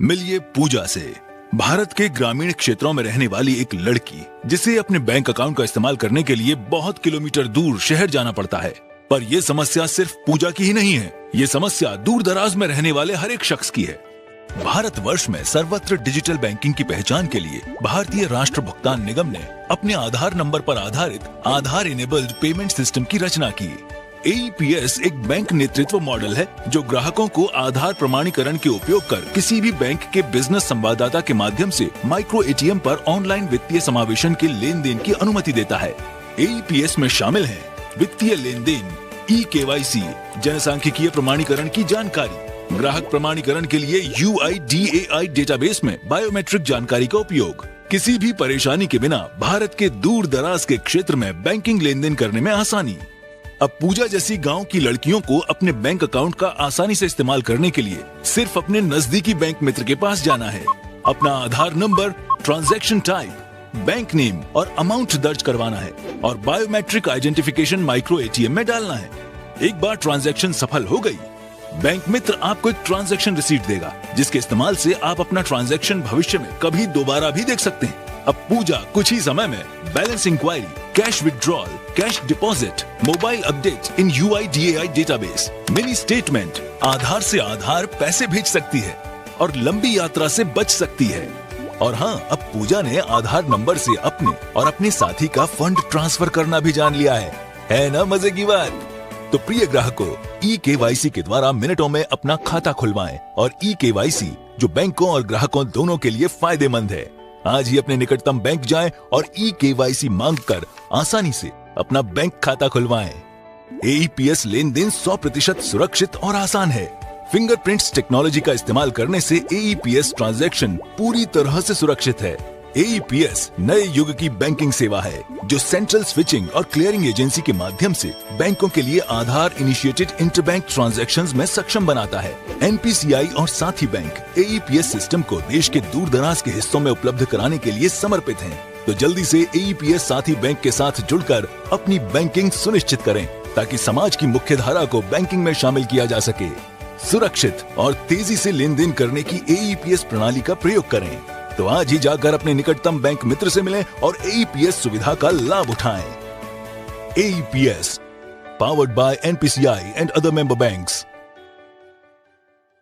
मिलिए पूजा से। भारत के ग्रामीण क्षेत्रों में रहने वाली एक लड़की जिसे अपने बैंक अकाउंट का इस्तेमाल करने के लिए बहुत किलोमीटर दूर शहर जाना पड़ता है। पर यह समस्या सिर्फ पूजा की ही नहीं है, ये समस्या दूर दराज में रहने वाले हर एक शख्स की है। भारतवर्ष में सर्वत्र डिजिटल बैंकिंग की पहचान के लिए भारतीय राष्ट्र भुगतान निगम ने अपने आधार नंबर पर आधारित आधार इनेबल्ड पेमेंट सिस्टम की रचना की। AEPS एक बैंक नेतृत्व मॉडल है जो ग्राहकों को आधार प्रमाणीकरण के उपयोग कर किसी भी बैंक के बिजनेस संवाददाता के माध्यम से माइक्रो ATM पर ऑनलाइन वित्तीय समावेशन के लेन देन की अनुमति देता है। AEPS में शामिल है वित्तीय लेन देन, eKYC, जनसांख्यिकीय प्रमाणीकरण की जानकारी, ग्राहक प्रमाणीकरण के लिए UIDAI डेटाबेस में बायोमेट्रिक जानकारी का उपयोग। किसी भी परेशानी के बिना भारत के दूर दराज के क्षेत्र में बैंकिंग लेन देन करने में आसानी। अब पूजा जैसी गांव की लड़कियों को अपने बैंक अकाउंट का आसानी से इस्तेमाल करने के लिए सिर्फ अपने नजदीकी बैंक मित्र के पास जाना है, अपना Aadhaar number, transaction type, bank name और अमाउंट दर्ज करवाना है और बायोमेट्रिक आइडेंटिफिकेशन माइक्रो ATM में डालना है। एक बार ट्रांजैक्शन सफल हो गई, बैंक मित्र आपको एक ट्रांजैक्शन रिसीट देगा जिसके इस्तेमाल से आप अपना ट्रांजैक्शन भविष्य में कभी दोबारा भी देख सकते हैं। अब पूजा कुछ ही समय में balance inquiry, cash withdrawal, cash deposit, mobile update in UIDAI database, mini statement, Aadhaar से आधार पैसे भेज सकती है और लंबी यात्रा से बच सकती है। और हाँ, अब पूजा ने आधार नंबर से अपने और अपने साथी का फंड ट्रांसफर करना भी जान लिया है ना मजे की बात। तो प्रिय ग्राहकों, eKYC के द्वारा मिनटों में अपना खाता खुलवाएं और eKYC जो बैंकों और ग्राहकों दोनों के लिए फायदेमंद है। आज ही अपने निकटतम बैंक जाएं और eKYC मांगकर आसानी से अपना बैंक खाता खुलवाएं। AEPS लेन देन 100% सुरक्षित और आसान है। फिंगरप्रिंट्स टेक्नोलॉजी का इस्तेमाल करने से AEPS ट्रांजैक्शन पूरी तरह से सुरक्षित है। AEPS नए युग की बैंकिंग सेवा है जो सेंट्रल स्विचिंग और क्लियरिंग एजेंसी के माध्यम से बैंकों के लिए आधार इनिशिएटेड इंटरबैंक ट्रांजैक्शंस में सक्षम बनाता है। NPCI और साथी बैंक AEPS सिस्टम को देश के दूर दराज के हिस्सों में उपलब्ध कराने के लिए समर्पित हैं। तो जल्दी से AEPS साथी बैंक के साथ जुड़कर अपनी बैंकिंग सुनिश्चित करें ताकि समाज की मुख्य धारा को बैंकिंग में शामिल किया जा सके। सुरक्षित और तेजी से लेन देन करने की AEPS प्रणाली का प्रयोग करें। तो आज ही जाकर अपने निकटतम बैंक मित्र से मिलें और AEPS सुविधा का लाभ उठाएं। AEPS, powered by NPCI and other member banks.